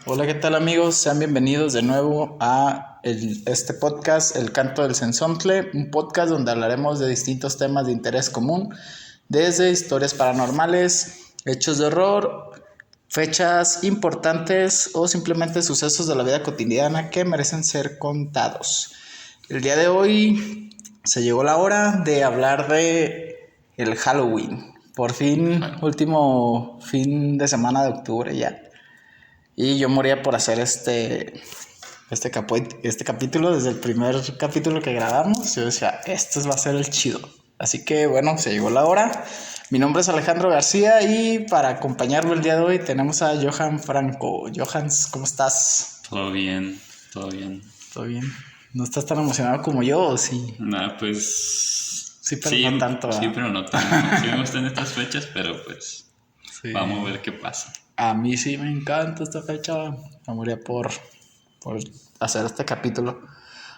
Hola, ¿qué tal amigos? Sean bienvenidos de nuevo a este podcast, El Canto del Cenzontle, un podcast donde hablaremos de distintos temas de interés común, desde historias paranormales, hechos de horror, fechas importantes o simplemente sucesos de la vida cotidiana que merecen ser contados. El día de hoy se llegó la hora de hablar de el Halloween. Por fin, último fin de semana de octubre ya. Y yo moría por hacer este capítulo. Desde el primer capítulo que grabamos, yo decía, este va a ser el chido. Así que bueno, se llegó la hora. Mi nombre es Alejandro García y para acompañarlo el día de hoy tenemos a Johan Franco. Johans, ¿cómo estás? Todo bien, todo bien. ¿Todo bien? ¿No estás tan emocionado como yo o sí? Nada, pues... Sí, pero no tanto. Sí, pero no tanto. Sí me gustan estas fechas, pero pues... Sí. Vamos a ver qué pasa. A mí sí me encanta esta fecha. Me moría por hacer este capítulo.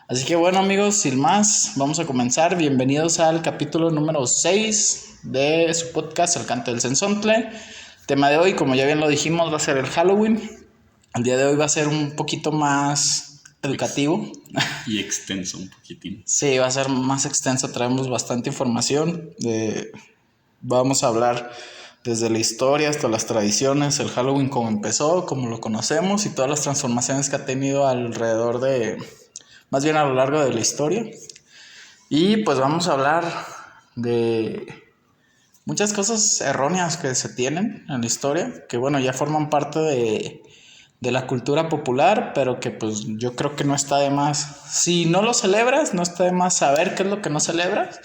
Así que bueno amigos, sin más, vamos a comenzar. Bienvenidos al capítulo número 6 de su podcast El Canto del Cenzontle. El tema de hoy, como ya bien lo dijimos, va a ser el Halloween. El día de hoy va a ser un poquito más educativo. Y extenso un poquitín. Sí, va a ser más extenso, traemos bastante información. Vamos a hablar desde la historia hasta las tradiciones, el Halloween como empezó, como lo conocemos y todas las transformaciones que ha tenido alrededor más bien a lo largo de la historia. Y pues vamos a hablar de muchas cosas erróneas que se tienen en la historia, que bueno, ya forman parte de la cultura popular, pero que pues yo creo que no está de más. Si no lo celebras, no está de más saber qué es lo que no celebras.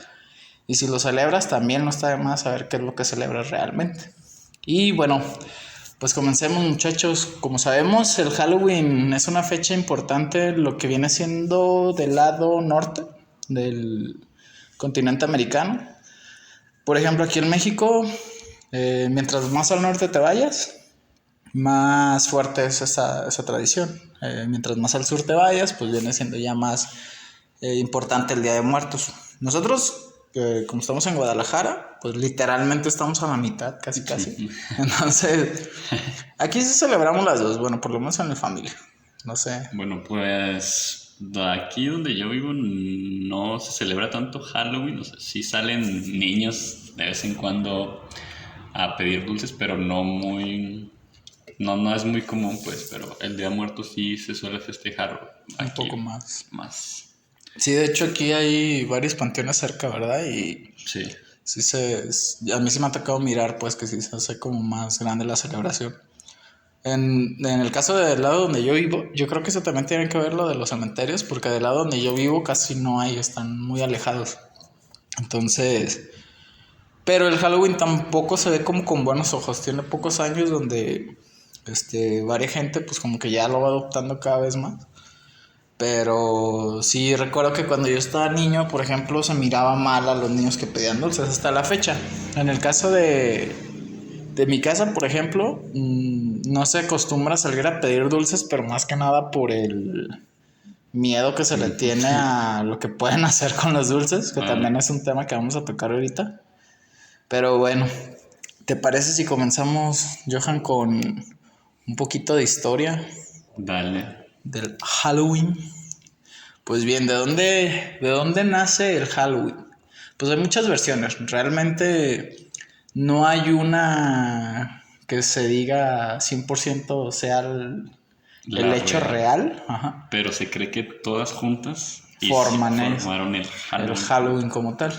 Y si lo celebras, también no está de más saber qué es lo que celebras realmente. Y bueno, pues comencemos muchachos. Como sabemos, el Halloween es una fecha importante, lo que viene siendo del lado norte del continente americano. Por ejemplo, aquí en México, mientras más al norte te vayas, más fuerte es esa tradición. Mientras más al sur te vayas, pues viene siendo ya más importante el Día de Muertos. Nosotros, como estamos en Guadalajara, pues literalmente estamos a la mitad, casi. Entonces, aquí sí celebramos las dos, bueno, por lo menos en mi familia. No sé. Bueno, pues... Aquí donde yo vivo no se celebra tanto Halloween. O sea, sí salen niños de vez en cuando a pedir dulces, pero no muy... No es muy común, pues, pero el Día de Muertos sí se suele festejar aquí Un poco más. más. Sí, de hecho aquí hay varios panteones cerca, ¿verdad? Y Sí. a mí sí me ha tocado mirar, pues, que sí se hace como más grande la celebración. En el caso del lado donde yo vivo, yo creo que eso también tiene que ver lo de los cementerios, porque del lado donde yo vivo casi no hay, están muy alejados. Entonces, pero el Halloween tampoco se ve como con buenos ojos, tiene pocos años donde varia gente pues como que ya lo va adoptando cada vez más. Pero sí recuerdo que cuando yo estaba niño, por ejemplo, se miraba mal a los niños que pedían dulces hasta la fecha. En el caso de mi casa, por ejemplo, no se acostumbra a salir a pedir dulces, pero más que nada por el miedo que se le tiene a lo que pueden hacer con los dulces, que también es un tema que vamos a tocar ahorita. Pero bueno, ¿te parece si comenzamos, Johan, con un poquito de historia? Dale. Del Halloween. Pues bien, ¿de dónde nace el Halloween? Pues hay muchas versiones. Realmente no hay una que se diga 100% sea el hecho real. Ajá. Pero se cree que todas juntas Formaron el Halloween. El Halloween como tal.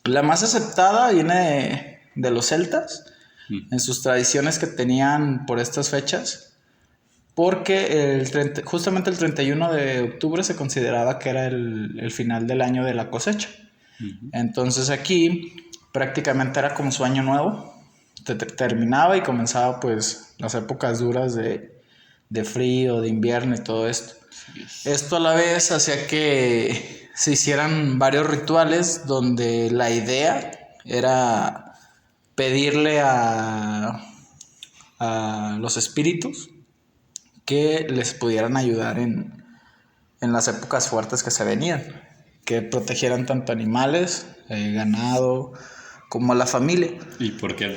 La más aceptada viene de los celtas, en sus tradiciones que tenían por estas fechas. Porque justamente el 31 de octubre se consideraba que era el final del año de la cosecha. Entonces aquí prácticamente era como su año nuevo. Terminaba y comenzaba pues las épocas duras de frío, de invierno y todo esto. Esto a la vez hacía que se hicieran varios rituales donde la idea era pedirle a los espíritus que les pudieran ayudar en las épocas fuertes que se venían, que protegieran tanto animales, ganado, como a la familia. ¿Y por qué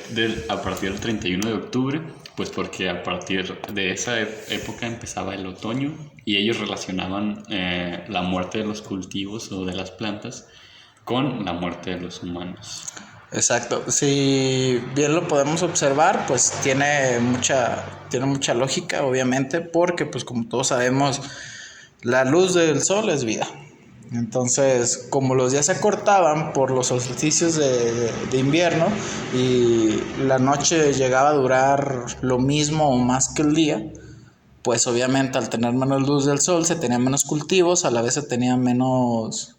a partir del 31 de octubre? Pues porque a partir de esa época empezaba el otoño y ellos relacionaban la muerte de los cultivos o de las plantas con la muerte de los humanos. Exacto. Si bien lo podemos observar, pues tiene mucha lógica, obviamente, porque pues como todos sabemos, la luz del sol es vida. Entonces, como los días se acortaban por los solsticios de invierno y la noche llegaba a durar lo mismo o más que el día, pues obviamente al tener menos luz del sol se tenían menos cultivos, a la vez se tenía menos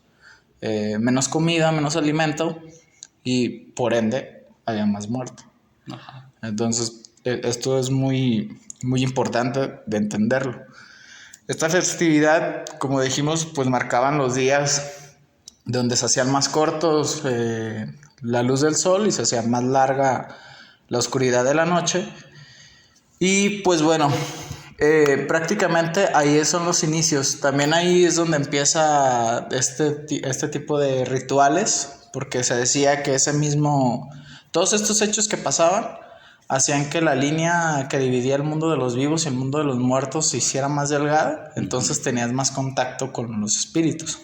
comida, menos alimento y por ende había más muerto. Ajá. Entonces, esto es muy, muy importante de entenderlo. Esta festividad, como dijimos, pues marcaban los días donde se hacían más cortos la luz del sol y se hacía más larga la oscuridad de la noche. Y pues bueno, prácticamente ahí son los inicios. También ahí es donde empieza este tipo de rituales, porque se decía que todos estos hechos que pasaban hacían que la línea que dividía el mundo de los vivos y el mundo de los muertos se hiciera más delgada, entonces tenías más contacto con los espíritus.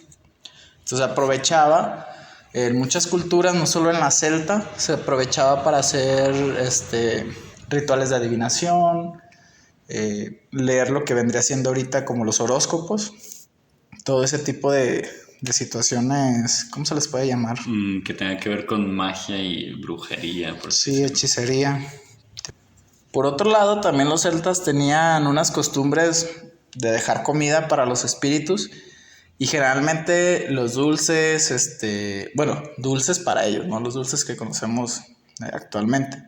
Entonces aprovechaba, en muchas culturas, no solo en la celta, se aprovechaba para hacer rituales de adivinación, leer lo que vendría siendo ahorita como los horóscopos, todo ese tipo de situaciones, ¿cómo se les puede llamar? Que tenga que ver con magia y brujería. Sí, hechicería. Por otro lado, también los celtas tenían unas costumbres de dejar comida para los espíritus y generalmente los dulces, dulces para ellos, no los dulces que conocemos actualmente.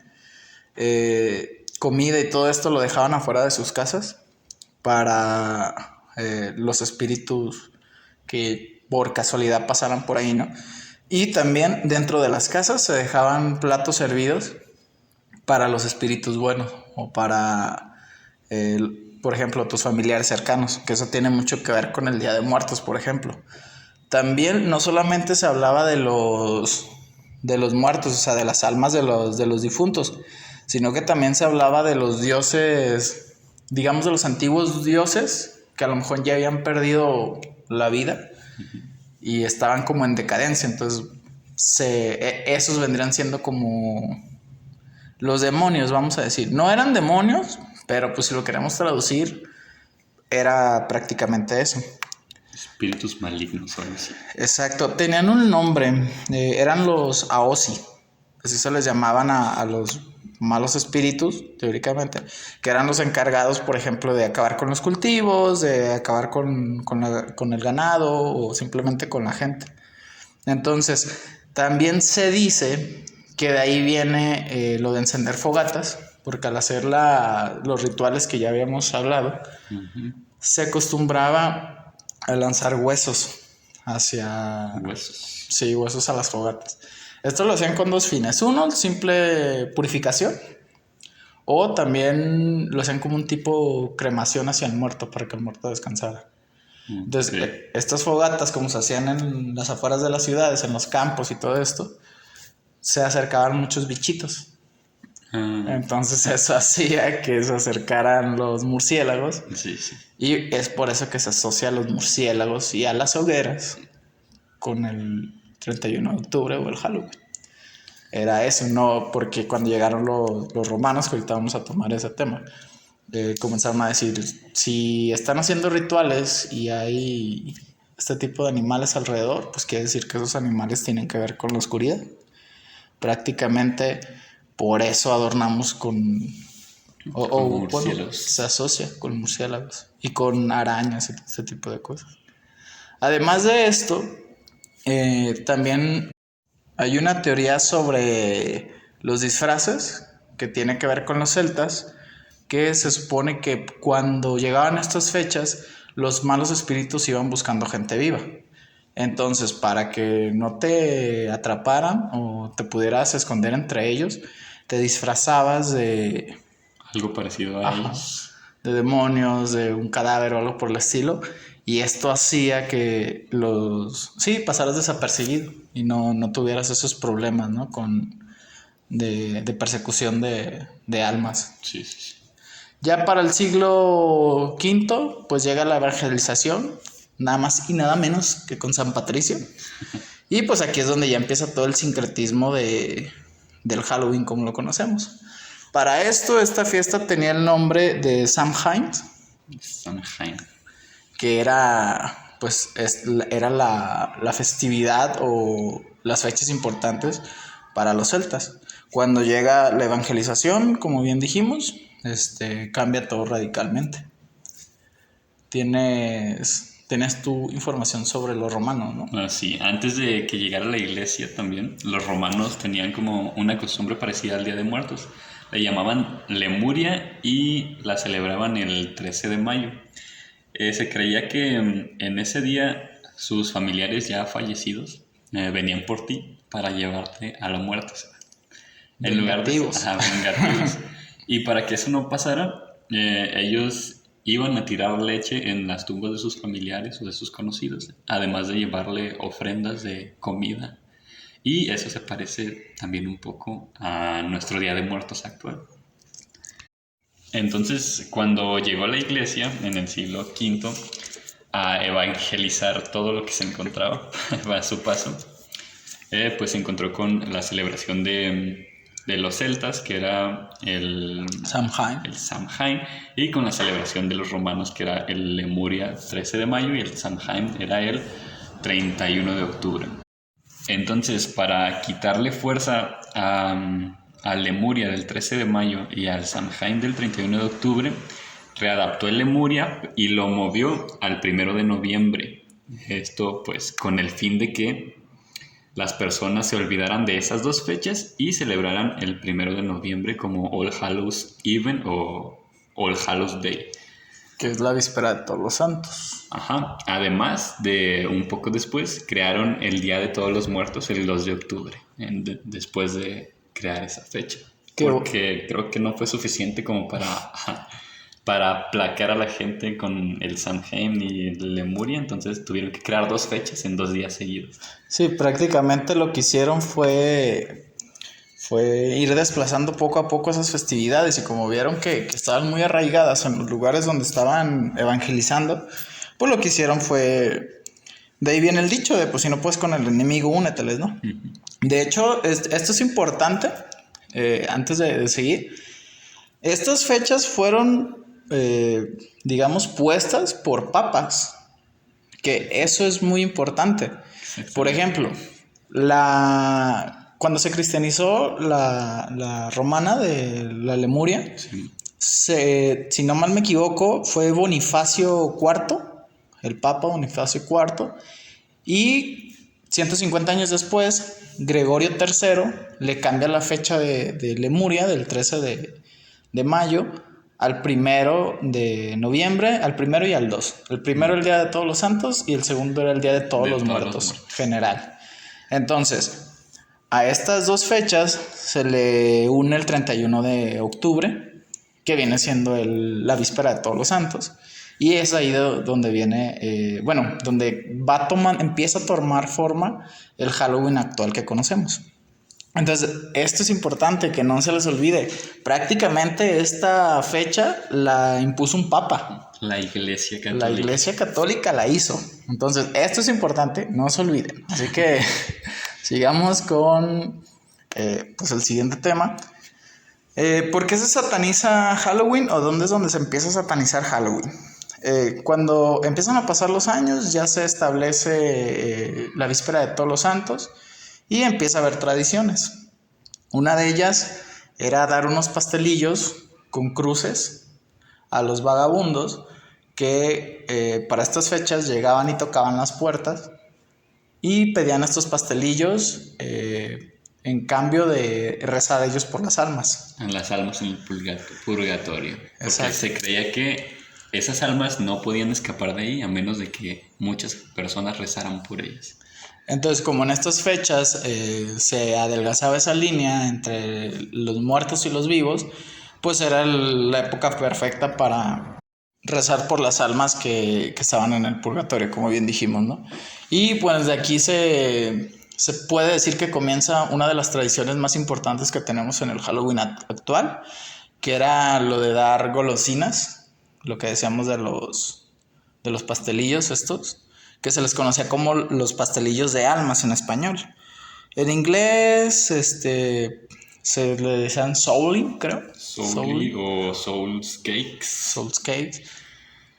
Comida y todo esto lo dejaban afuera de sus casas para los espíritus que por casualidad pasaran por ahí, ¿no? Y también dentro de las casas se dejaban platos servidos para los espíritus buenos o para, por ejemplo, tus familiares cercanos, que eso tiene mucho que ver con el Día de Muertos, por ejemplo. También no solamente se hablaba de los muertos, o sea, de las almas de los difuntos, sino que también se hablaba de los dioses, digamos de los antiguos dioses, que a lo mejor ya habían perdido la vida y estaban como en decadencia. Entonces, esos vendrían siendo como los demonios, vamos a decir. No eran demonios, pero pues si lo queremos traducir, era prácticamente eso. Espíritus malignos o algo así. Exacto, tenían un nombre, eran los Aosi, así se les llamaban a los malos espíritus, teóricamente, que eran los encargados, por ejemplo, de acabar con los cultivos, de acabar con el ganado o simplemente con la gente. Entonces, también se dice que de ahí viene lo de encender fogatas, porque al hacer los rituales que ya habíamos hablado, se acostumbraba a lanzar huesos hacia... Huesos. Sí, huesos a las fogatas. Esto lo hacían con dos fines. Uno, simple purificación. O también lo hacían como un tipo cremación hacia el muerto, para que el muerto descansara. Entonces, estas fogatas, como se hacían en las afueras de las ciudades, en los campos y todo esto, se acercaban muchos bichitos. Entonces eso hacía que se acercaran los murciélagos. Sí, sí. Y es por eso que se asocia a los murciélagos y a las hogueras con el 31 de octubre o el Halloween. Era eso, no porque cuando llegaron los romanos, que ahorita vamos a tomar ese tema, comenzaron a decir, si están haciendo rituales y hay este tipo de animales alrededor, pues quiere decir que esos animales tienen que ver con la oscuridad. Prácticamente por eso adornamos bueno, se asocia con murciélagos y con arañas y ese tipo de cosas. Además de esto, también hay una teoría sobre los disfraces que tiene que ver con los celtas, que se supone que cuando llegaban estas fechas, los malos espíritus iban buscando gente viva. Entonces, para que no te atraparan o te pudieras esconder entre ellos, te disfrazabas de... Algo parecido a ellos. De demonios, de un cadáver o algo por el estilo. Y esto hacía que pasaras desapercibido y no tuvieras esos problemas, ¿no? De persecución de almas. Sí, sí, sí. Ya para el siglo V, pues llega la evangelización, nada más y nada menos que con San Patricio. Y pues aquí es donde ya empieza todo el sincretismo del Halloween como lo conocemos. Para esto, esta fiesta tenía el nombre de Samhain, Samhain. que era, pues, era la festividad o las fechas importantes para los celtas. Cuando llega la evangelización, como bien dijimos, cambia todo radicalmente. Tienes tu información sobre los romanos, ¿no? Ah, sí, antes de que llegara la iglesia también, los romanos tenían como una costumbre parecida al Día de Muertos. Le llamaban Lemuria y la celebraban el 13 de mayo. Se creía que en ese día sus familiares ya fallecidos venían por ti para llevarte a la muerte. En lugar de... Vengativos. Ajá, vengativos. Y para que eso no pasara, ellos iban a tirar leche en las tumbas de sus familiares o de sus conocidos, además de llevarle ofrendas de comida. Y eso se parece también un poco a nuestro Día de Muertos actual. Entonces, cuando llegó la iglesia en el siglo V a evangelizar todo lo que se encontraba a su paso, pues se encontró con la celebración de los celtas, que era el Samhain, y con la celebración de los romanos, que era el Lemuria 13 de mayo, y el Samhain era el 31 de octubre. Entonces, para quitarle fuerza al Lemuria del 13 de mayo y al Samhain del 31 de octubre, readaptó el Lemuria y lo movió al 1 de noviembre. Esto pues con el fin de que las personas se olvidaran de esas dos fechas y celebraran el 1 de noviembre como All Hallows Even o All Hallows Day. Que es la víspera de Todos los Santos. Ajá. Además de un poco después, crearon el Día de Todos los Muertos el 2 de octubre, después de crear esa fecha. Porque creo que no fue suficiente como para aplacar a la gente con el Samhain y el Lemuria, entonces tuvieron que crear dos fechas en 2 días seguidos. Sí, prácticamente lo que hicieron fue ir desplazando poco a poco esas festividades, y como vieron que estaban muy arraigadas en los lugares donde estaban evangelizando, pues lo que hicieron fue, de ahí viene el dicho de pues si no puedes con el enemigo, úneteles, ¿no? Uh-huh. De hecho, esto es importante, antes de seguir, estas fechas fueron, digamos, puestas por papas, que eso es muy importante. Por ejemplo, cuando se cristianizó la romana de la Lemuria, sí. Si no mal me equivoco, fue Bonifacio IV, el Papa Bonifacio IV, y 150 años después, Gregorio III le cambia la fecha de Lemuria, del 13 de mayo, al 1 de noviembre, al 1 y al 2. El primero el Día de Todos los Santos y el segundo era el Día de Todos los Muertos, general. Entonces, a estas dos fechas se le une el 31 de octubre, que viene siendo la víspera de Todos los Santos. Y es ahí donde viene, donde empieza a tomar forma el Halloween actual que conocemos. Entonces, esto es importante, que no se les olvide. Prácticamente esta fecha la impuso un papa. La Iglesia Católica. La Iglesia Católica la hizo. Entonces, esto es importante, no se olviden. Así que sigamos con pues el siguiente tema. ¿Por qué se sataniza Halloween o dónde es donde se empieza a satanizar Halloween? Cuando empiezan a pasar los años, ya se establece la víspera de Todos los Santos y empieza a haber tradiciones. Una de ellas era dar unos pastelillos con cruces a los vagabundos que para estas fechas llegaban y tocaban las puertas y pedían estos pastelillos en cambio de rezar a ellos por las almas. Las almas en el purgatorio. Porque Exacto. Se creía que esas almas no podían escapar de ahí a menos de que muchas personas rezaran por ellas. Entonces, como en estas fechas se adelgazaba esa línea entre los muertos y los vivos, pues era la época perfecta para rezar por las almas que estaban en el purgatorio, como bien dijimos, ¿no? Y pues de aquí se puede decir que comienza una de las tradiciones más importantes que tenemos en el Halloween actual, que era lo de dar golosinas, lo que decíamos de los pastelillos estos, que se les conocía como los pastelillos de almas en español. En inglés, se le decían souli, creo. Souli o Souls Cakes. Souls Cakes.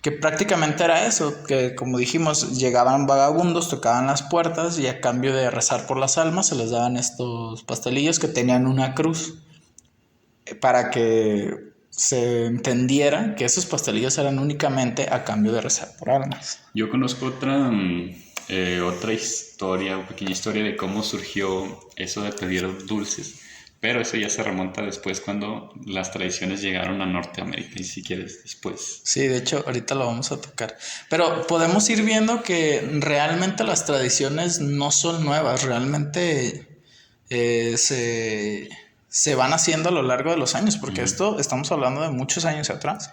Que prácticamente era eso, que como dijimos, llegaban vagabundos, tocaban las puertas y a cambio de rezar por las almas se les daban estos pastelillos que tenían una cruz, para que se entendiera que esos pastelillos eran únicamente a cambio de rezar por almas. Yo conozco otra historia, una pequeña historia de cómo surgió eso de pedir dulces, pero eso ya se remonta después cuando las tradiciones llegaron a Norteamérica, y si quieres después. Sí, de hecho ahorita lo vamos a tocar, pero podemos ir viendo que realmente las tradiciones no son nuevas, realmente se van haciendo a lo largo de los años, porque esto estamos hablando de muchos años atrás,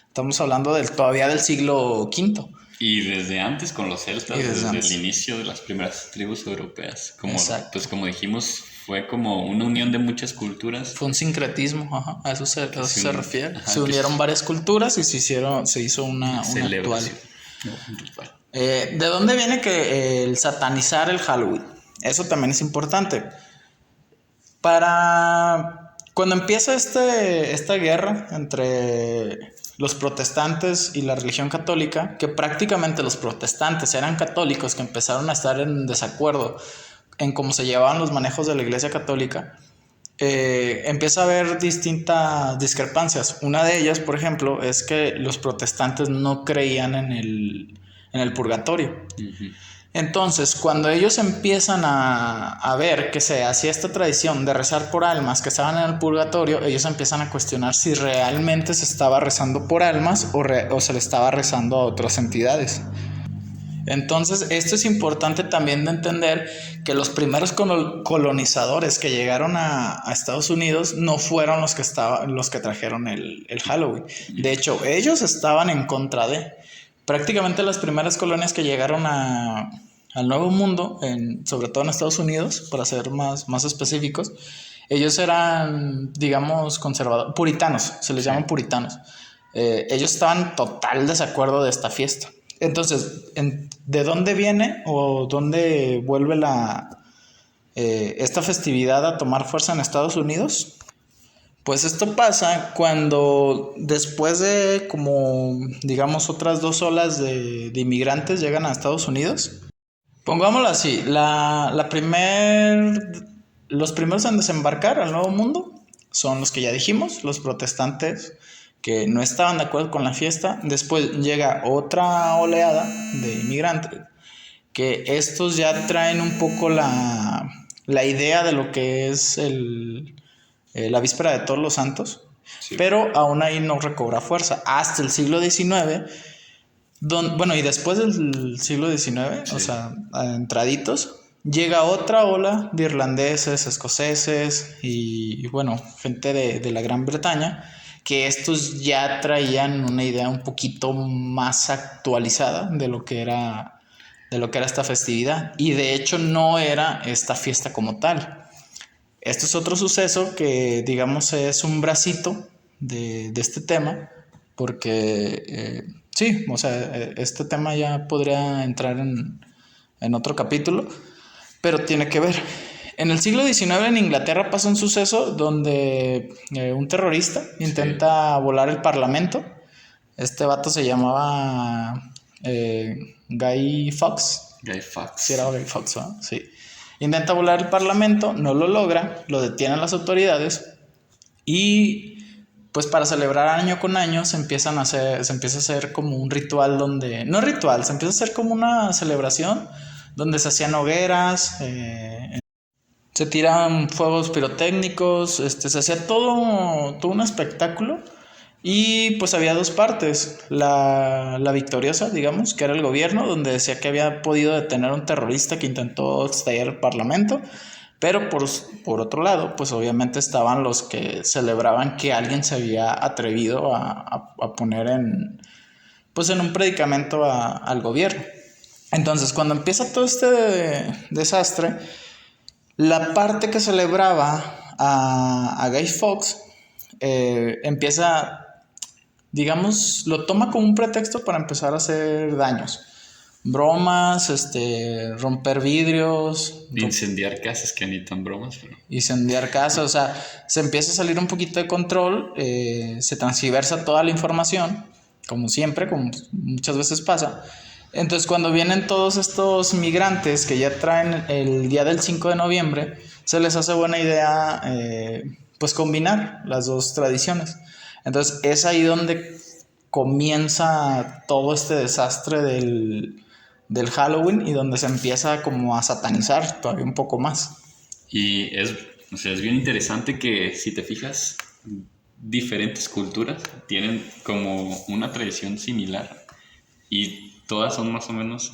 estamos hablando todavía del siglo V. Y desde antes con los celtas, desde antes. el inicio de las primeras tribus europeas. Exacto. Pues como dijimos, fue como una unión de muchas culturas. Fue un sincretismo, ajá, a eso se refiere. Ajá, se unieron varias culturas y se hizo una actual. Un ritual. ¿De dónde viene que el satanizar el Halloween? Eso también es importante. Cuando empieza esta guerra entre los protestantes y la religión católica, que prácticamente los protestantes eran católicos que empezaron a estar en desacuerdo en cómo se llevaban los manejos de la iglesia católica, empieza a haber distintas discrepancias. Una de ellas, por ejemplo, es que los protestantes no creían en el purgatorio. Uh-huh. Entonces, cuando ellos empiezan a ver que se hacía esta tradición de rezar por almas que estaban en el purgatorio, ellos empiezan a cuestionar si realmente se estaba rezando por almas o se le estaba rezando a otras entidades. Entonces, esto es importante también de entender que los primeros colonizadores que llegaron a Estados Unidos no fueron los que trajeron el Halloween. De hecho, ellos estaban en contra de... Prácticamente las primeras colonias que llegaron al Nuevo Mundo, sobre todo en Estados Unidos, para ser más específicos, ellos eran, digamos, conservadores, puritanos, se les llaman puritanos. Ellos estaban en total desacuerdo de esta fiesta. Entonces, ¿de dónde viene o dónde vuelve esta festividad a tomar fuerza en Estados Unidos? Pues esto pasa cuando después de como, digamos, otras 2 olas de inmigrantes llegan a Estados Unidos. Pongámoslo así, los primeros en desembarcar al Nuevo Mundo son los que ya dijimos, los protestantes que no estaban de acuerdo con la fiesta. Después llega otra oleada de inmigrantes, que estos ya traen un poco la idea de lo que es la víspera de Todos los Santos, sí. Pero aún ahí no recobra fuerza hasta el siglo XIX, y después del siglo XIX, sí. O sea, entraditos, llega otra ola de irlandeses, escoceses y bueno, gente de la Gran Bretaña, que estos ya traían una idea un poquito más actualizada de lo que era esta festividad, y de hecho no era esta fiesta como tal. Esto es otro suceso que, digamos, es un bracito de este tema, porque sí, o sea, este tema ya podría entrar en otro capítulo, pero tiene que ver. En el siglo XIX en Inglaterra pasa un suceso donde un terrorista intenta volar el parlamento. Este vato se llamaba Guy Fawkes. Guy Fawkes. Sí, era Guy Fawkes, ¿no? Sí. Intenta volar el parlamento, no lo logra, lo detienen las autoridades y pues para celebrar año con año se empieza a hacer como un ritual donde... No ritual, se empieza a hacer como una celebración donde se hacían hogueras, se tiran fuegos pirotécnicos, se hacía todo un espectáculo. Y pues había 2 partes, la victoriosa, digamos, que era el gobierno, donde decía que había podido detener a un terrorista que intentó estallar el parlamento, pero por otro lado, pues obviamente estaban los que celebraban que alguien se había atrevido a poner en un predicamento al gobierno. Entonces, cuando empieza todo este desastre, la parte que celebraba a Guy Fawkes empieza, digamos, lo toma como un pretexto para empezar a hacer daños. Bromas, romper vidrios, Incendiar casas, que ni tan bromas, pero... incendiar casas, o sea, se empieza a salir un poquito de control, se transgiversa toda la información, como siempre, como muchas veces pasa. Entonces, cuando vienen todos estos migrantes que ya traen el día del 5 de noviembre, se les hace buena idea, pues, combinar las dos tradiciones. Entonces, es ahí donde comienza todo este desastre del Halloween y donde se empieza como a satanizar todavía un poco más. Y o sea, es bien interesante que si te fijas, diferentes culturas tienen como una tradición similar y todas son más o menos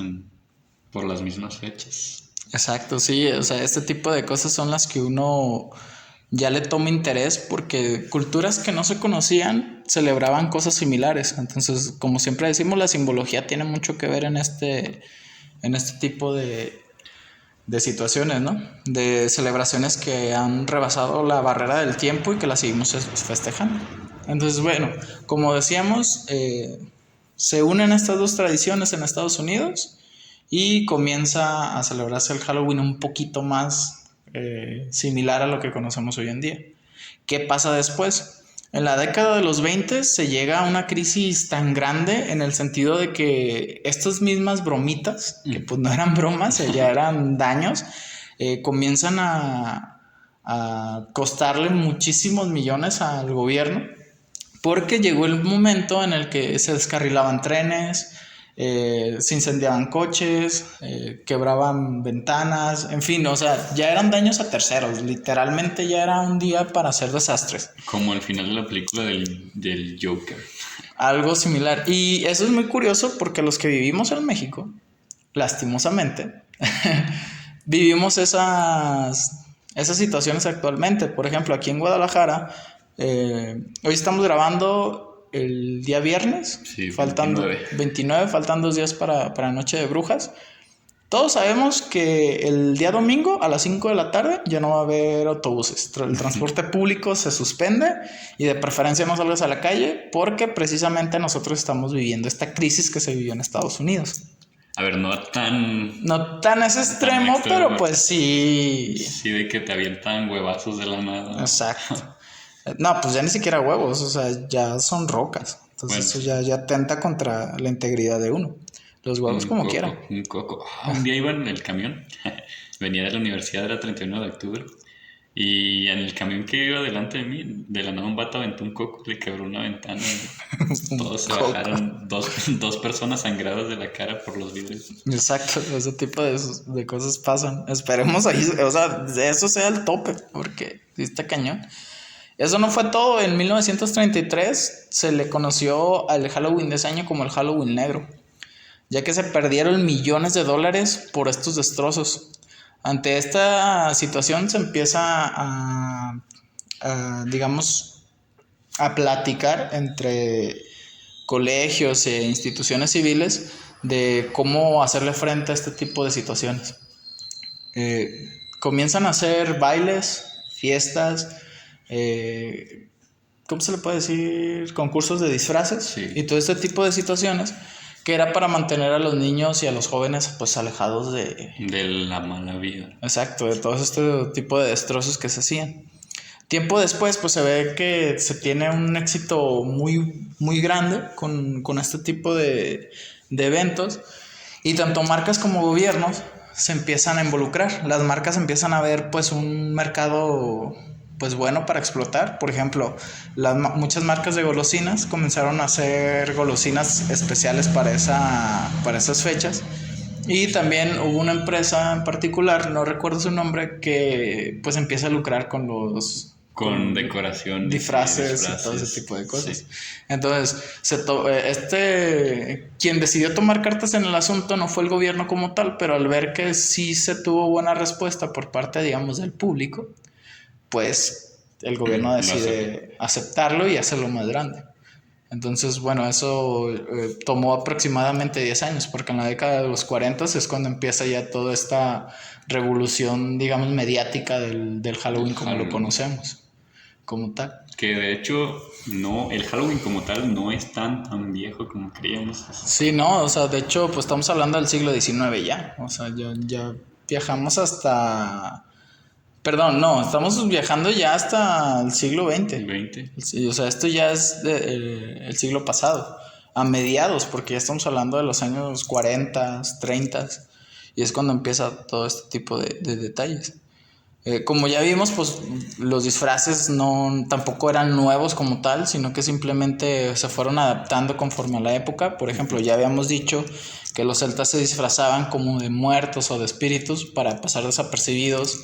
por las mismas fechas. Exacto, sí, o sea, este tipo de cosas son las que uno ya le toma interés porque culturas que no se conocían celebraban cosas similares. Entonces, como siempre decimos, la simbología tiene mucho que ver en este tipo de situaciones, ¿no? De celebraciones que han rebasado la barrera del tiempo y que las seguimos festejando. Entonces, bueno, como decíamos, se unen estas dos tradiciones en Estados Unidos y comienza a celebrarse el Halloween un poquito más similar a lo que conocemos hoy en día. ¿Qué pasa después? En la década de los 20 se llega a una crisis tan grande en el sentido de que estas mismas bromitas, que pues no eran bromas, ya eran daños, comienzan a costarle muchísimos millones al gobierno, porque llegó el momento en el que se descarrilaban trenes, se incendiaban coches, quebraban ventanas, en fin, o sea, ya eran daños a terceros, literalmente ya era un día para hacer desastres. Como al final de la película del Joker. Algo similar. Y eso es muy curioso porque los que vivimos en México, lastimosamente, vivimos esas situaciones actualmente. Por ejemplo, aquí en Guadalajara, hoy estamos grabando el día viernes, Sí, faltando 29, faltan 2 días para Noche de Brujas. Todos sabemos que el día domingo a las 5 de la tarde ya no va a haber autobuses. El transporte público se suspende y de preferencia no salgas a la calle porque precisamente nosotros estamos viviendo esta crisis que se vivió en Estados Unidos. A ver, no tan ese extremo, pero pues sí. Sí, de que te avientan huevazos de la nada. Exacto. No, pues ya ni siquiera huevos, o sea, ya son rocas. Entonces bueno, eso ya atenta contra la integridad de uno. Los huevos como quiera. Un coco. Un día iba en el camión, venía de la universidad, era 31 de octubre, y en el camión que iba delante de mí, de la nada un vato aventó un coco, le quebró una ventana, y todos se bajaron, dos personas sangradas de la cara por los vidrios. Exacto, ese tipo de cosas pasan. Esperemos ahí, o sea, eso sea el tope, porque sí está cañón. Eso no fue todo. En 1933 se le conoció al Halloween de ese año como el Halloween negro, ya que se perdieron millones de dólares por estos destrozos. Ante esta situación se empieza digamos, a platicar entre colegios e instituciones civiles de cómo hacerle frente a este tipo de situaciones. Comienzan a hacer bailes, fiestas, ¿cómo se le puede decir? Concursos de disfraces, sí, y todo este tipo de situaciones que era para mantener a los niños y a los jóvenes pues alejados de la mala vida. Exacto, de todo este tipo de destrozos que se hacían. Tiempo después pues se ve que se tiene un éxito muy, muy grande con este tipo de eventos, y tanto marcas como gobiernos se empiezan a involucrar. Las marcas empiezan a ver pues un mercado pues bueno para explotar. Por ejemplo, muchas marcas de golosinas comenzaron a hacer golosinas especiales para esas fechas. Y también hubo una empresa en particular, no recuerdo su nombre, que pues empieza a lucrar con decoración, disfraces y todo ese tipo de cosas. Sí. Entonces, quien decidió tomar cartas en el asunto no fue el gobierno como tal, pero al ver que sí se tuvo buena respuesta por parte, digamos, del público, pues el gobierno decide aceptarlo y hacerlo más grande. Entonces, bueno, eso tomó aproximadamente 10 años, porque en la década de los 40 es cuando empieza ya toda esta revolución, digamos, mediática del Halloween como lo conocemos, como tal. Que de hecho, no, el Halloween como tal no es tan viejo como creíamos. Sí, no, o sea, de hecho, pues estamos hablando del siglo XIX ya. O sea, ya viajamos hasta... Perdón, no, estamos viajando ya hasta el siglo XX. 20. Sí, o sea, esto ya es el siglo pasado, a mediados, porque ya estamos hablando de los años 40, 30, y es cuando empieza todo este tipo de detalles. Como ya vimos, pues los disfraces no tampoco eran nuevos como tal, sino que simplemente se fueron adaptando conforme a la época. Por ejemplo, ya habíamos dicho que los celtas se disfrazaban como de muertos o de espíritus para pasar desapercibidos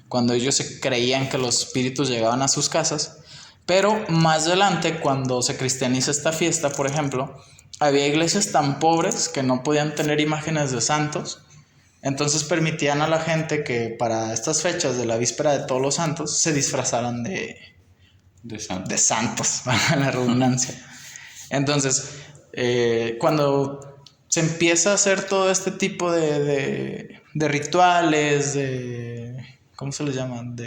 cuando ellos se creían que los espíritus llegaban a sus casas. Pero más adelante, cuando se cristianiza esta fiesta, por ejemplo, había iglesias tan pobres que no podían tener imágenes de santos. Entonces permitían a la gente que para estas fechas de la víspera de Todos los Santos se disfrazaran De santo. de santos, para la redundancia. Entonces, cuando se empieza a hacer todo este tipo de rituales, ¿cómo se les llaman?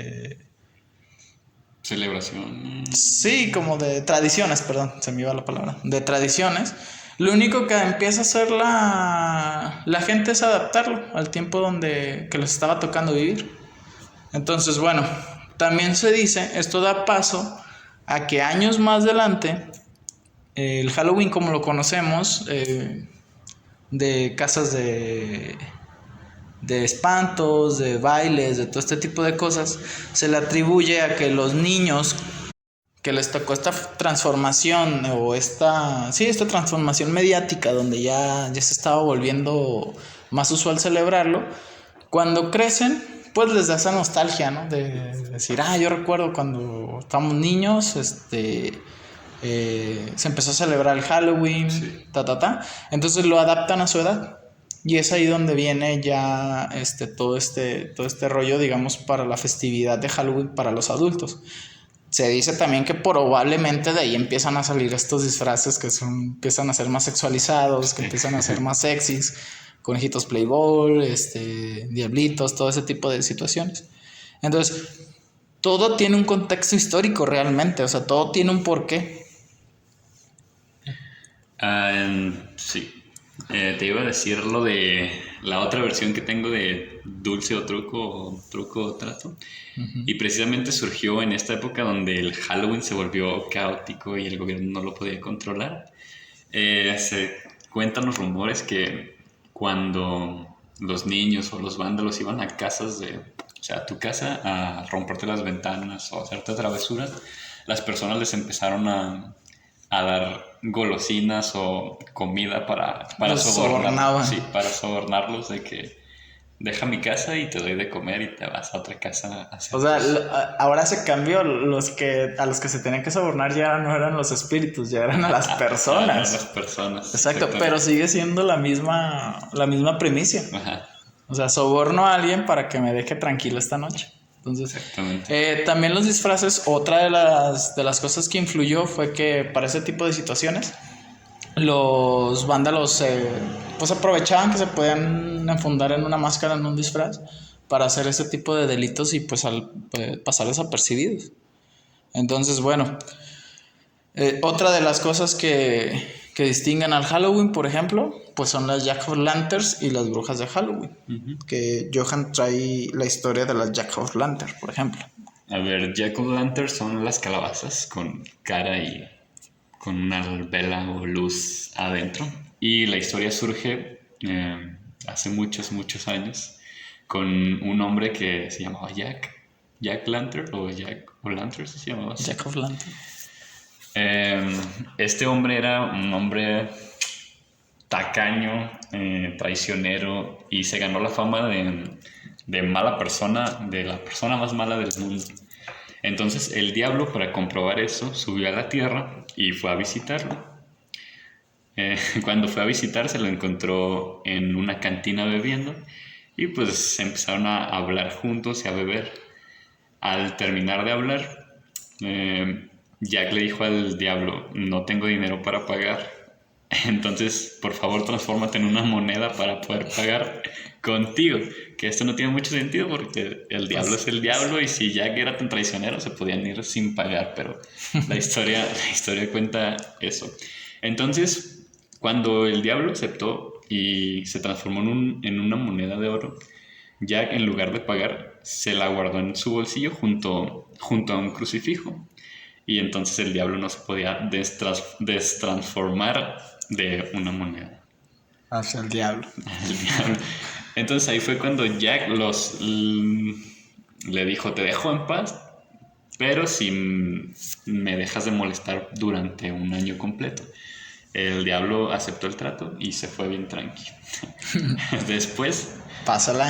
Celebración. Sí, como de tradiciones, perdón, se me iba la palabra, de tradiciones. Lo único que empieza a hacer la gente es adaptarlo al tiempo que les estaba tocando vivir. Entonces, bueno, también se dice, esto da paso a que años más adelante, el Halloween como lo conocemos, de casas de espantos, de bailes, de todo este tipo de cosas, se le atribuye a que los niños que les tocó esta transformación o esta transformación mediática donde ya se estaba volviendo más usual celebrarlo, cuando crecen, pues les da esa nostalgia, ¿no? De decir, yo recuerdo cuando estábamos niños, se empezó a celebrar el Halloween, Sí. entonces lo adaptan a su edad. Y es ahí donde viene ya todo este rollo, digamos, para la festividad de Halloween para los adultos. Se dice también que probablemente de ahí empiezan a salir estos disfraces que empiezan a ser más sexualizados, que empiezan a ser más sexys, conejitos Playboy, diablitos, todo ese tipo de situaciones. Entonces, todo tiene un contexto histórico realmente, o sea, todo tiene un porqué. Sí. Te iba a decir lo de la otra versión que tengo de dulce o truco o trato. Y precisamente surgió en esta época donde el Halloween se volvió caótico y el gobierno no lo podía controlar. Se cuentan los rumores que cuando los niños o los vándalos iban a casas o sea, a tu casa a romperte las ventanas o a hacerte travesuras, las personas les empezaron a dar golosinas o comida para Sobornaban. sí, para sobornarlos de que deja mi casa y te doy de comer y te vas a otra casa a hacer. O sea, ahora se cambió, a los que se tenían que sobornar ya no eran los espíritus, ya eran a las personas. A las personas. Exacto, pero sigue siendo la misma primicia. Ajá. O sea, soborno a alguien para que me deje tranquilo esta noche. Entonces, también los disfraces, otra de las cosas que influyó fue que para ese tipo de situaciones, los vándalos pues aprovechaban que se podían enfundar en una máscara, en un disfraz, para hacer ese tipo de delitos y pues pasar desapercibidos. Entonces, bueno, otra de las cosas que distinguen al Halloween, por ejemplo, pues son las Jack-o'-lanterns y las brujas de Halloween. Que Johan trae la historia de las Jack-o'-lanterns, por ejemplo. A ver, Jack-o'-lanterns son las calabazas con cara y con una vela o luz adentro. Y la historia surge hace muchos años con un hombre que se llamaba Jack Lantern o Jack O'Lantern se llamaba así. Jack of Lantern. Este hombre era un hombre tacaño, traicionero y se ganó la fama de mala persona, de la persona más mala del mundo. Entonces el diablo, para comprobar eso, subió a la tierra y fue a visitarlo. Cuando fue a visitar se lo encontró en una cantina bebiendo y pues empezaron a hablar juntos y a beber. Al terminar de hablar, Jack le dijo al diablo: no tengo dinero para pagar, Entonces, por favor, transfórmate en una moneda para poder pagar contigo. Que esto no tiene mucho sentido porque el diablo es el diablo y si Jack era tan traicionero se podían ir sin pagar, pero la historia cuenta eso. Entonces, cuando el diablo aceptó y se transformó en una moneda de oro, Jack, en lugar de pagar, se la guardó en su bolsillo junto a un crucifijo. Y entonces el diablo no se podía destransformar de una moneda. Hacia el diablo. El diablo. Entonces ahí fue cuando Jack le dijo, te dejo en paz, pero si me dejas de molestar durante un año completo. El diablo aceptó el trato y se fue bien tranquilo. Después Pasa el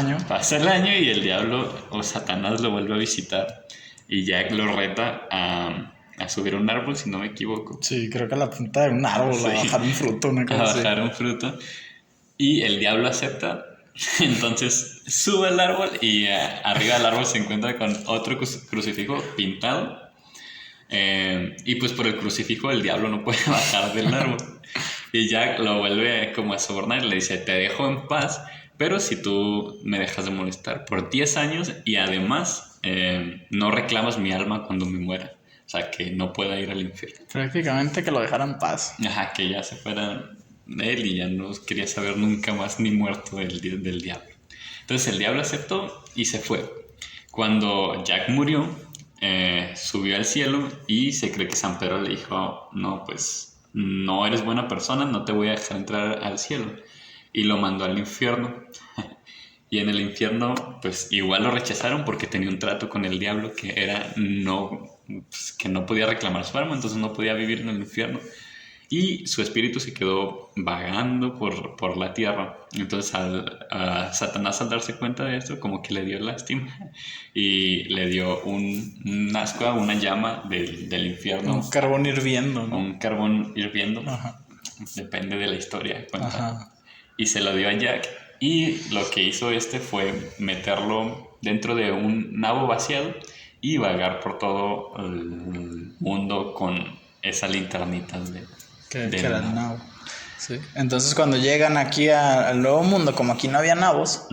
año y el diablo o Satanás lo vuelve a visitar y Jack lo reta a subir a un árbol, si no me equivoco. Sí, creo que a la punta de un árbol, Sí. a bajar un fruto, una A cosa así. bajar un fruto. Y el diablo acepta. Entonces sube al árbol y arriba del árbol se encuentra con otro crucifijo pintado. Y pues por el crucifijo el diablo no puede bajar del árbol. Y Jack lo vuelve como a sobornar y le dice, te dejo en paz, pero si tú me dejas de molestar por 10 años y además no reclamas mi alma cuando me muera. O sea, que no pueda ir al infierno. Prácticamente que lo dejara en paz. Ajá, que ya se fuera él y ya no quería saber nunca más ni muerto del diablo. Entonces el diablo aceptó y se fue. Cuando Jack murió, subió al cielo y se cree que San Pedro le dijo, no, pues no eres buena persona, no te voy a dejar entrar al cielo. Y lo mandó al infierno. Y en el infierno, pues igual lo rechazaron porque tenía un trato con el diablo que era que no podía reclamar su alma, entonces no podía vivir en el infierno. Y su espíritu se quedó vagando por la tierra. Entonces a Satanás, al darse cuenta de esto, como que le dio lástima y le dio un ascua, una llama del infierno. Un carbón hirviendo, ¿no? Un carbón hirviendo. Ajá. Depende de la historia. Ajá. Y se lo dio a Jack. Y lo que hizo fue meterlo dentro de un nabo vaciado y vagar por todo el mundo con esa linternita que era el nabo. Sí. Entonces cuando llegan aquí al Nuevo Mundo, como aquí no había nabos,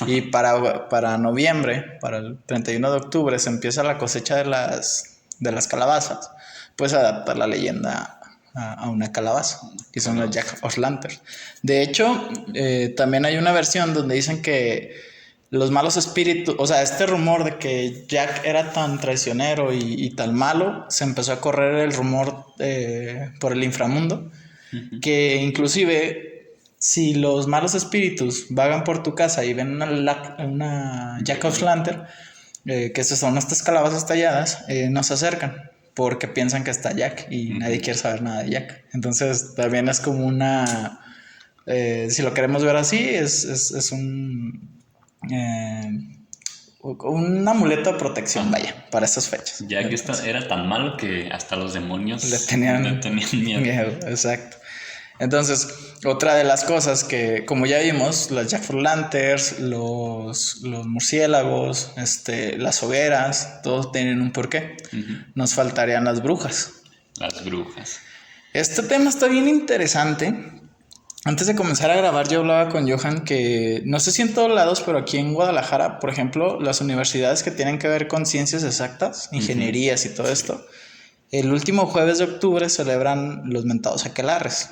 y para noviembre, para el 31 de octubre, se empieza la cosecha de las calabazas, pues adaptar la leyenda a una calabaza, que son los Jack of Lanterns. De hecho, también hay una versión donde dicen que los malos espíritus, o sea, este rumor de que Jack era tan traicionero y tan malo, se empezó a correr el rumor por el inframundo, que inclusive si los malos espíritus vagan por tu casa y ven una Jack of Lantern, que son estas calabazas talladas, no se acercan porque piensan que está Jack y nadie quiere saber nada de Jack. Entonces también es como si lo queremos ver así, es un amuleto de protección, vaya, para estas fechas. Jack era tan malo que hasta los demonios le tenían miedo. Exacto. Entonces, otra de las cosas que, como ya vimos, los Jack of Lanterns, los murciélagos, las hogueras, todos tienen un porqué. Nos faltarían las brujas. Las brujas. Este tema está bien interesante. Antes de comenzar a grabar, yo hablaba con Johan que, no sé si en todos lados, pero aquí en Guadalajara, por ejemplo, las universidades que tienen que ver con ciencias exactas, ingenierías y todo esto, el último jueves de octubre celebran los mentados aquelarres.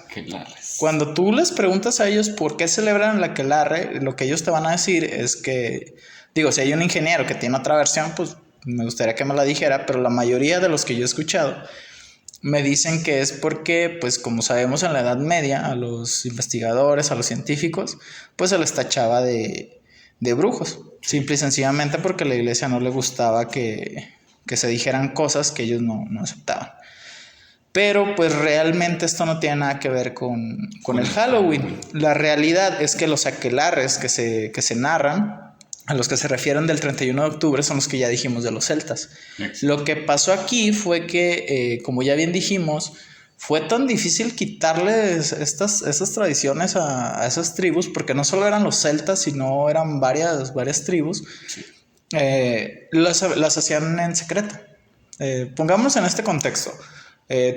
Cuando tú les preguntas a ellos por qué celebran el aquelarre, lo que ellos te van a decir es que, si hay un ingeniero que tiene otra versión, pues me gustaría que me la dijera, pero la mayoría de los que yo he escuchado me dicen que es porque, pues como sabemos en la Edad Media, a los investigadores, a los científicos, pues se les tachaba de brujos, simple y sencillamente porque a la iglesia no le gustaba que se dijeran cosas que ellos no aceptaban. Pero pues realmente esto no tiene nada que ver con el Halloween. La realidad es que los aquelarres que se narran, a los que se refieren del 31 de octubre, son los que ya dijimos de los celtas. Lo que pasó aquí fue que, como ya bien dijimos, fue tan difícil quitarles estas tradiciones a esas tribus, porque no solo eran los celtas, sino eran varias tribus. Sí. Las hacían en secreto. Pongámonos en este contexto.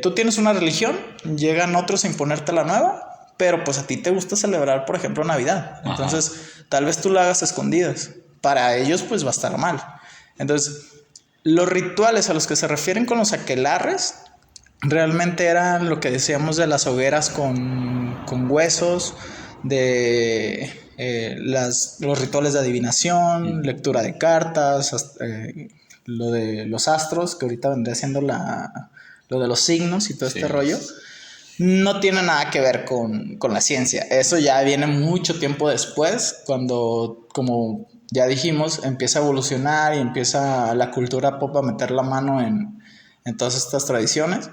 Tú tienes una religión, llegan otros a imponerte la nueva, pero pues a ti te gusta celebrar, por ejemplo, Navidad. Entonces, tal vez tú la hagas a escondidas. Para ellos, pues va a estar mal. Entonces, los rituales a los que se refieren con los aquelarres realmente eran lo que decíamos de las hogueras con huesos, de los rituales de adivinación, lectura de cartas, lo de los astros, que ahorita vendría siendo lo de los signos y todo este rollo. No tiene nada que ver con la ciencia. Eso ya viene mucho tiempo después, cuando, como ya dijimos, empieza a evolucionar y empieza la cultura pop a meter la mano en todas estas tradiciones.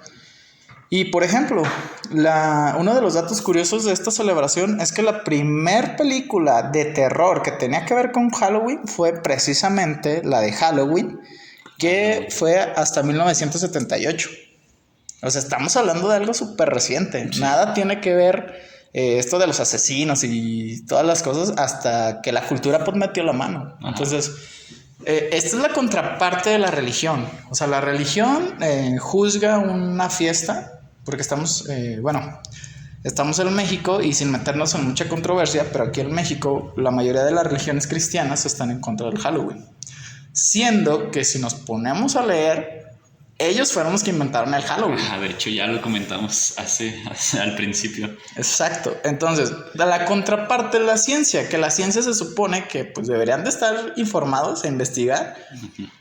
Y por ejemplo, uno de los datos curiosos de esta celebración es que la primer película de terror que tenía que ver con Halloween fue precisamente la de Halloween, que fue hasta 1978. O sea, estamos hablando de algo súper reciente. Sí. Nada tiene que ver esto de los asesinos y todas las cosas hasta que la cultura pop metió la mano. Ajá. Entonces, esta es la contraparte de la religión. O sea, la religión juzga una fiesta porque estamos en México y sin meternos en mucha controversia, pero aquí en México la mayoría de las religiones cristianas están en contra del Halloween. Siendo que si nos ponemos a leer, ellos fueron los que inventaron el Halloween. De hecho, ya lo comentamos al principio. Exacto. Entonces, de la contraparte de la ciencia, que la ciencia se supone que pues deberían de estar informados e investigar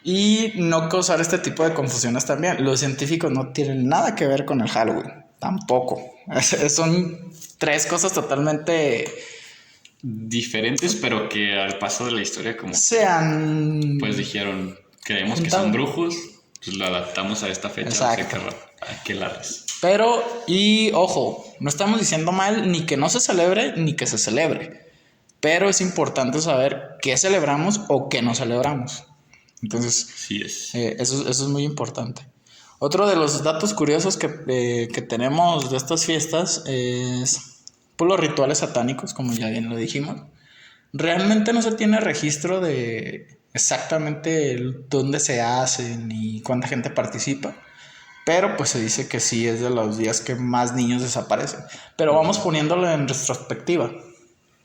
y no causar este tipo de confusiones también. Los científicos no tienen nada que ver con el Halloween, tampoco. Son tres cosas totalmente diferentes, pero que al paso de la historia como pues dijeron, creemos que son brujos. Pues lo adaptamos a esta fecha. Exacto. Aquelarres. Pero, y ojo, no estamos diciendo mal ni que no se celebre ni que se celebre. Pero es importante saber qué celebramos o qué no celebramos. Entonces, sí es. Eso es muy importante. Otro de los datos curiosos que tenemos de estas fiestas es por los rituales satánicos, como ya bien lo dijimos. Realmente no se tiene registro de exactamente dónde se hacen y cuánta gente participa, pero pues se dice que sí es de los días que más niños desaparecen. Pero vamos poniéndolo en retrospectiva.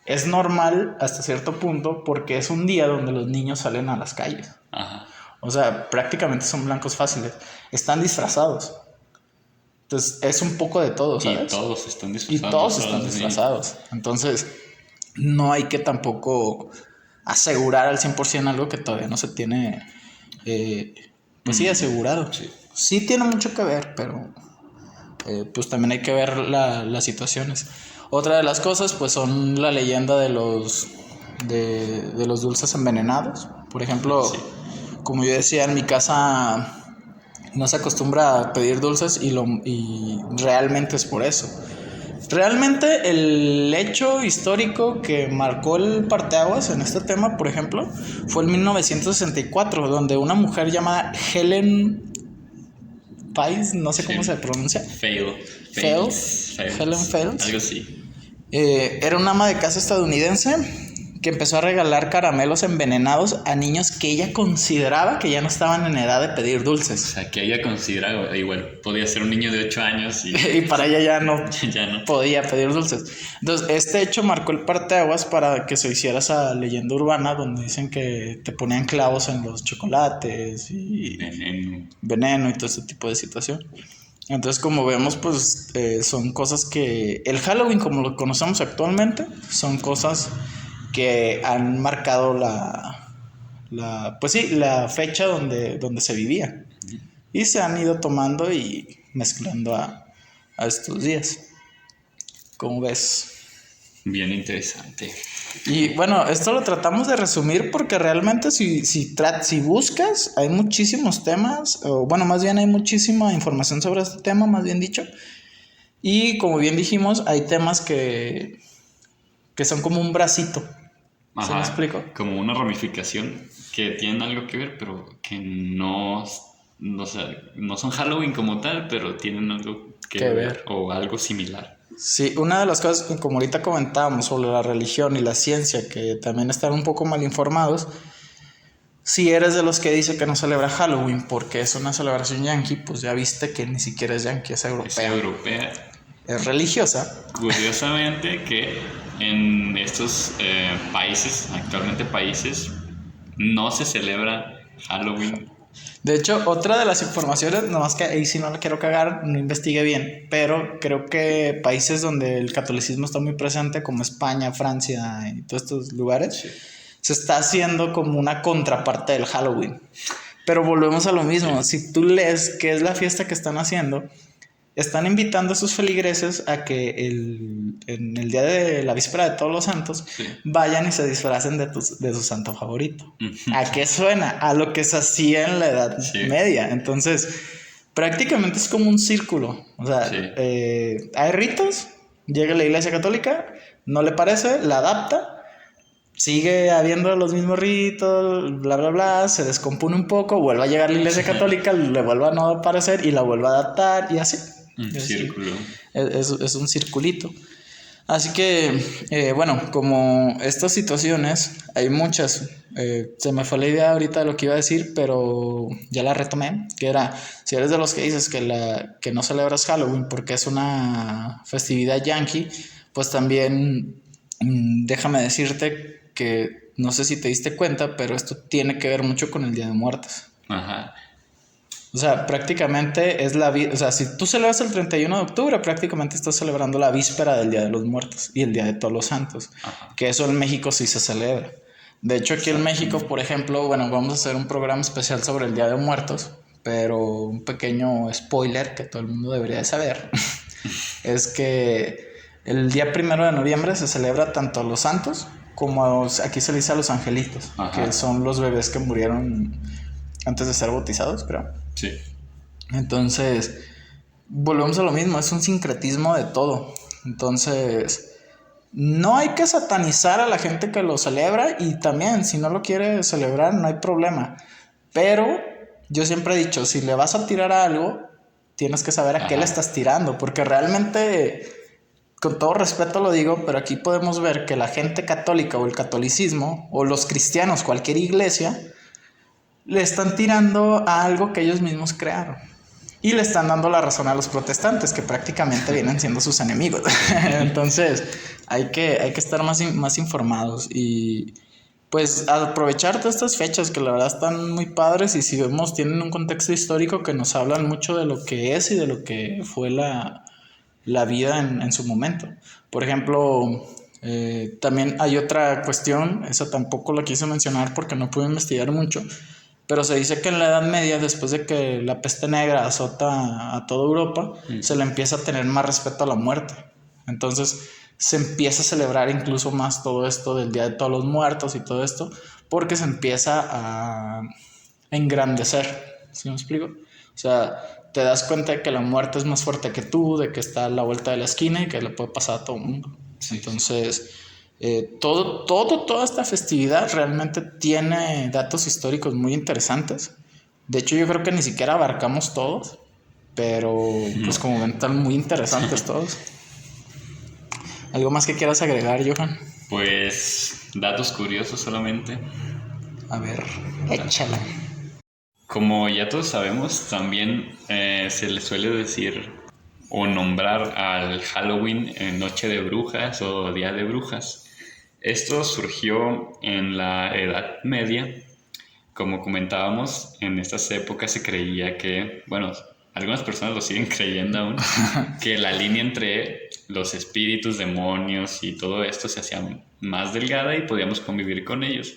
Es normal hasta cierto punto porque es un día donde los niños salen a las calles. Ajá. O sea, prácticamente son blancos fáciles. Están disfrazados. Entonces es un poco de todo, ¿sabes? Y todos están disfrazados. Entonces no hay que tampoco asegurar al 100% algo que todavía no se tiene, pues sí, asegurado. Sí tiene mucho que ver, pero pues también hay que ver las situaciones. Otra de las cosas, pues son la leyenda de los dulces envenenados. Por ejemplo, como yo decía, en mi casa no se acostumbra a pedir dulces y realmente es por eso. Realmente el hecho histórico que marcó el parteaguas en este tema, por ejemplo, fue en 1964, donde una mujer llamada Helen Fields, no sé cómo se pronuncia. Fields. Helen Fields. Algo así. Era una ama de casa estadounidense que empezó a regalar caramelos envenenados a niños que ella consideraba que ya no estaban en edad de pedir dulces. O sea, que ella consideraba, igual, podía ser un niño de 8 años y para ella ya no podía pedir dulces. Entonces, este hecho marcó el parteaguas para que se hiciera esa leyenda urbana donde dicen que te ponían clavos en los chocolates y veneno y todo ese tipo de situación. Entonces, como vemos, pues son cosas que el Halloween, como lo conocemos actualmente, son cosas que han marcado la fecha donde se vivía. Y se han ido tomando y mezclando a estos días. ¿Cómo ves? Bien interesante. Y bueno, esto lo tratamos de resumir porque realmente si buscas, hay muchísimos temas, o bueno, más bien hay muchísima información sobre este tema, más bien dicho. Y como bien dijimos, hay temas que son como un bracito. Ajá, ¿Se me explico? Como una ramificación que tienen algo que ver, pero que no son Halloween como tal, pero tienen algo que ver o algo similar. Sí, una de las cosas que como ahorita comentábamos sobre la religión y la ciencia, que también están un poco mal informados, Si eres de los que dice que no celebra Halloween porque es una celebración yankee, pues ya viste que ni siquiera es yankee, es europea. Es europea. Es religiosa. Curiosamente que en estos países, actualmente países, no se celebra Halloween. De hecho, otra de las informaciones, nomás que ahí sí no la quiero cagar, no investigué bien, pero creo que países donde el catolicismo está muy presente, como España, Francia y todos estos lugares, Sí. se está haciendo como una contraparte del Halloween. Pero volvemos a lo mismo, si tú lees qué es la fiesta que están haciendo, están invitando a sus feligreses a que en el día de la víspera de Todos los Santos Sí. vayan y se disfracen de su santo favorito. Ujú. ¿A qué suena? A lo que se hacía en la Edad Sí. Media. Entonces, prácticamente es como un círculo. O sea, Sí. hay ritos, llega la Iglesia Católica, no le parece, la adapta, sigue habiendo los mismos ritos, bla, bla, bla, se descompone un poco, vuelve a llegar la Iglesia Católica, le vuelve a no parecer y la vuelve a adaptar y así. Un Y así. círculo. Es un circulito. Así que, bueno, como estas situaciones, hay muchas. Se me fue la idea ahorita de lo que iba a decir, pero ya la retomé, que era, si eres de los que dices que no celebras Halloween porque es una festividad yankee, pues también déjame decirte que no sé si te diste cuenta, pero esto tiene que ver mucho con el Día de Muertos. Ajá. O sea, prácticamente es o sea, si tú celebras el 31 de octubre, prácticamente estás celebrando la víspera del Día de los Muertos y el Día de Todos los Santos. Ajá. Que eso en México sí se celebra. De hecho, aquí en México, por ejemplo, bueno, vamos a hacer un programa especial sobre el Día de Muertos, pero un pequeño spoiler que todo el mundo debería de saber es que el día 1 de noviembre se celebra tanto a los santos como aquí se le dice a los angelitos, Ajá. que son los bebés que murieron antes de ser bautizados, creo. Sí. Entonces, volvemos a lo mismo, es un sincretismo de todo. Entonces, no hay que satanizar a la gente que lo celebra y también, si no lo quiere celebrar, no hay problema. Pero yo siempre he dicho, si le vas a tirar a algo, tienes que saber a qué le estás tirando, porque realmente, con todo respeto lo digo, pero aquí podemos ver que la gente católica o el catolicismo, o los cristianos, cualquier iglesia, le están tirando a algo que ellos mismos crearon. Y le están dando la razón a los protestantes, que prácticamente vienen siendo sus enemigos. Entonces, hay que estar más informados y pues aprovechar todas estas fechas que la verdad están muy padres y si vemos tienen un contexto histórico que nos hablan mucho de lo que es y de lo que fue la vida en su momento. Por ejemplo, también hay otra cuestión, esa tampoco la quise mencionar porque no pude investigar mucho, pero se dice que en la Edad Media, después de que la peste negra azota a toda Europa, se le empieza a tener más respeto a la muerte. Entonces se empieza a celebrar incluso más todo esto del Día de Todos los Muertos y todo esto, porque se empieza a engrandecer. ¿Sí me explico? O sea, te das cuenta de que la muerte es más fuerte que tú, de que está a la vuelta de la esquina y que le puede pasar a todo el mundo. Sí. Entonces, toda esta festividad realmente tiene datos históricos muy interesantes. De hecho, yo creo que ni siquiera abarcamos todos, pero pues como ven, están muy interesantes todos. ¿Algo más que quieras agregar, Johan? Pues datos curiosos solamente. A ver, échala. Como ya todos sabemos, también se le suele decir o nombrar al Halloween en Noche de Brujas o Día de Brujas. Esto surgió en la Edad Media. Como comentábamos, en estas épocas se creía que, bueno, algunas personas lo siguen creyendo aún, que la línea entre los espíritus, demonios y todo esto se hacía más delgada y podíamos convivir con ellos.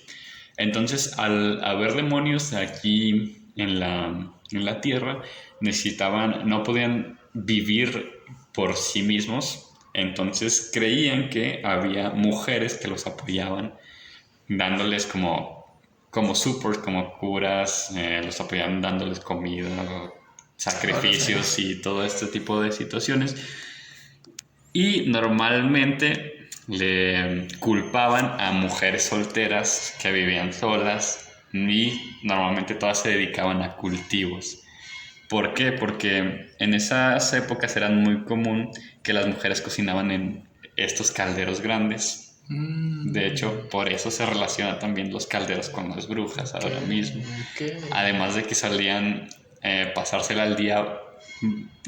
Entonces, al haber demonios aquí en la tierra, no podían vivir por sí mismos, entonces creían que había mujeres que los apoyaban, dándoles como support, como curas, los apoyaban dándoles comida, sacrificios y todo este tipo de situaciones. Y normalmente le culpaban a mujeres solteras que vivían solas y normalmente todas se dedicaban a cultivos. ¿Por qué? Porque en esas épocas era muy común que las mujeres cocinaban en estos calderos grandes De hecho, por eso se relaciona también los calderos con las brujas ahora mismo. Ok. Además de que salían pasársela al día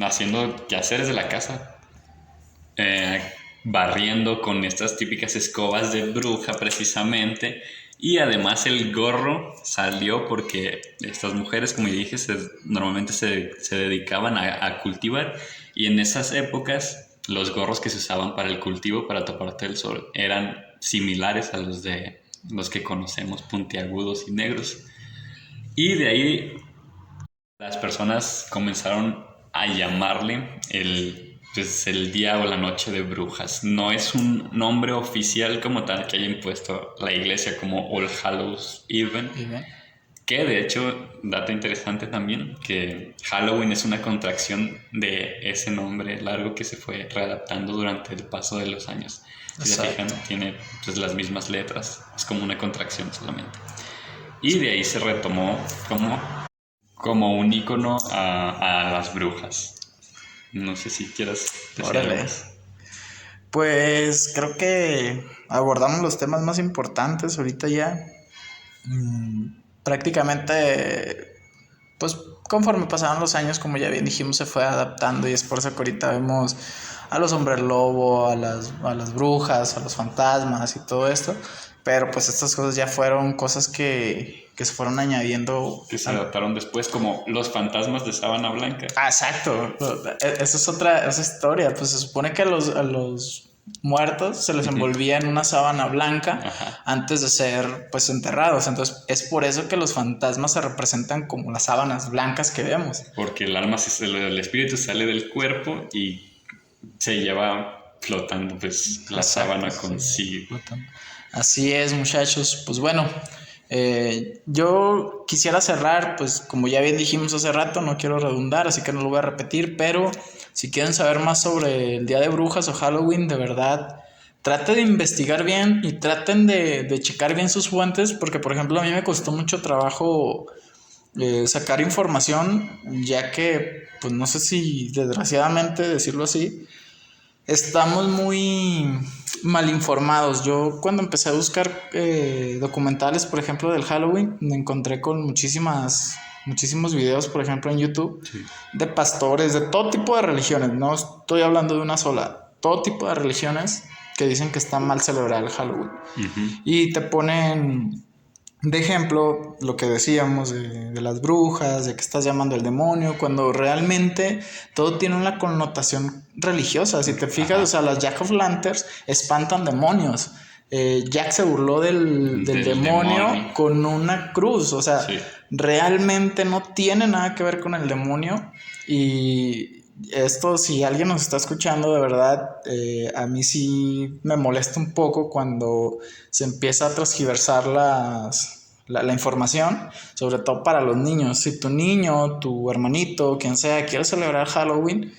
haciendo quehaceres de la casa, eh, barriendo con estas típicas escobas de bruja precisamente. Y además el gorro salió porque estas mujeres, como ya dije, normalmente se dedicaban a cultivar, y en esas épocas los gorros que se usaban para el cultivo, para taparte del sol, eran similares a los de los que conocemos, puntiagudos y negros. Y de ahí las personas comenzaron a llamarle el día o la noche de brujas. No es un nombre oficial como tal que haya impuesto la iglesia como All Hallows Eve, Bien. que de hecho, dato interesante también, que Halloween es una contracción de ese nombre largo que se fue readaptando durante el paso de los años. Si se fijan, tiene pues las mismas letras, es como una contracción solamente. Y de ahí se retomó como un icono a las brujas. No sé si quieras decir Órale. algo más. Pues creo que abordamos los temas más importantes ahorita ya. Prácticamente, pues conforme pasaron los años, como ya bien dijimos, se fue adaptando, y es por eso que ahorita vemos a los hombres lobo, a las brujas, a los fantasmas y todo esto. Pero pues estas cosas ya fueron cosas que se fueron añadiendo. Que se adaptaron después como los fantasmas de Sábana Blanca. Ah, exacto. Esa es esa historia. Pues se supone que a los muertos se les envolvía en una sábana blanca. Ajá. Antes de ser pues enterrados. Entonces es por eso que los fantasmas se representan como las sábanas blancas que vemos. Porque el espíritu sale del cuerpo y se lleva flotando pues la sábana consigo. Así es, muchachos. Pues bueno, yo quisiera cerrar, pues como ya bien dijimos hace rato, no quiero redundar, así que no lo voy a repetir, pero si quieren saber más sobre el Día de Brujas o Halloween, de verdad, traten de investigar bien y traten de checar bien sus fuentes, porque por ejemplo a mí me costó mucho trabajo sacar información, ya que, pues no sé si desgraciadamente decirlo así, estamos muy mal informados. Yo cuando empecé a buscar documentales, por ejemplo, del Halloween, me encontré con muchísimos videos, por ejemplo, en YouTube, Sí. de pastores de todo tipo de religiones. No estoy hablando de una sola, todo tipo de religiones que dicen que está mal celebrar el Halloween. Uh-huh. Y te ponen de ejemplo lo que decíamos de las brujas, de que estás llamando al demonio, cuando realmente todo tiene una connotación religiosa. Si te fijas, Ajá. o sea, las Jack of Lanterns espantan demonios. Jack se burló del demonio con una cruz, o sea, Sí. realmente no tiene nada que ver con el demonio. Y esto, si alguien nos está escuchando, de verdad, a mí sí me molesta un poco cuando se empieza a transgiversar la información, sobre todo para los niños. Si tu niño, tu hermanito, quien sea, quiere celebrar Halloween,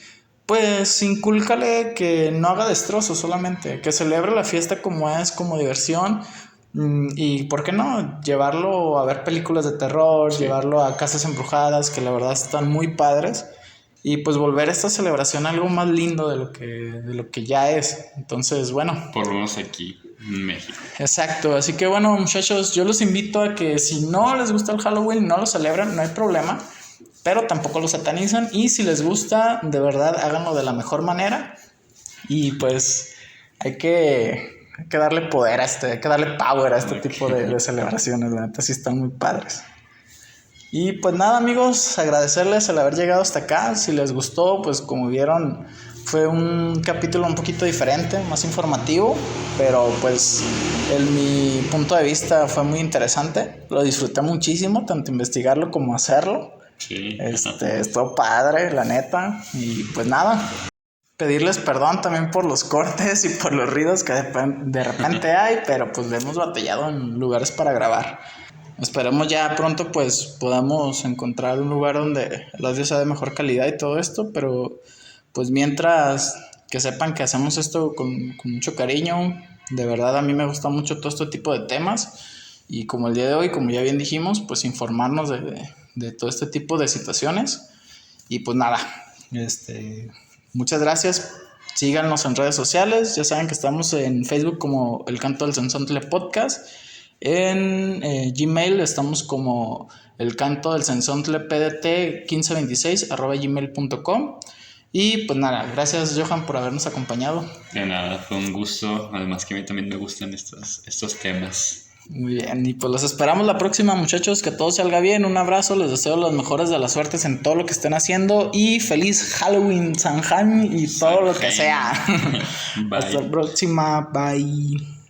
pues incúlcale que no haga destrozos solamente, que celebre la fiesta como es, como diversión. Y por qué no llevarlo a ver películas de terror, Sí. llevarlo a casas embrujadas, que la verdad están muy padres, y pues volver esta celebración algo más lindo de lo que ya es. Entonces, bueno, Por lo menos aquí en México. exacto. Así que bueno, muchachos, yo los invito a que si no les gusta el Halloween, no lo celebran, no hay problema, pero tampoco lo satanizan, y si les gusta, de verdad, háganlo de la mejor manera. Y pues hay que darle poder hay que darle power a este tipo de celebraciones, la neta sí están muy padres. Y pues nada, amigos, agradecerles el haber llegado hasta acá. Si les gustó, pues como vieron, fue un capítulo un poquito diferente, más informativo, pero pues mi punto de vista fue muy interesante. Lo disfruté muchísimo, tanto investigarlo como hacerlo. Sí. Estuvo padre, la neta. Y pues nada, pedirles perdón también por los cortes y por los ruidos que de repente hay, pero pues le hemos batallado en lugares para grabar. Esperemos ya pronto pues podamos encontrar un lugar donde el audio sea de mejor calidad y todo esto, pero pues mientras, que sepan que hacemos esto con mucho cariño. De verdad a mí me gusta mucho todo este tipo de temas, y como el día de hoy, como ya bien dijimos, pues informarnos de todo este tipo de situaciones. Y pues nada, muchas gracias Síganos en redes sociales. Ya saben que estamos en Facebook como El Canto del Sensontle Podcast. En Gmail estamos como El Canto del Sensontle PDT 1526 @gmail.com. Y pues nada, gracias Johan por habernos acompañado. De nada, fue un gusto. Además que a mí también me gustan estos temas. Muy bien, y pues los esperamos la próxima, muchachos, que todo salga bien. Un abrazo, les deseo las mejores de las suertes en todo lo que estén haciendo y feliz Halloween, San Jaime y todo lo que sea. Hasta la próxima, bye.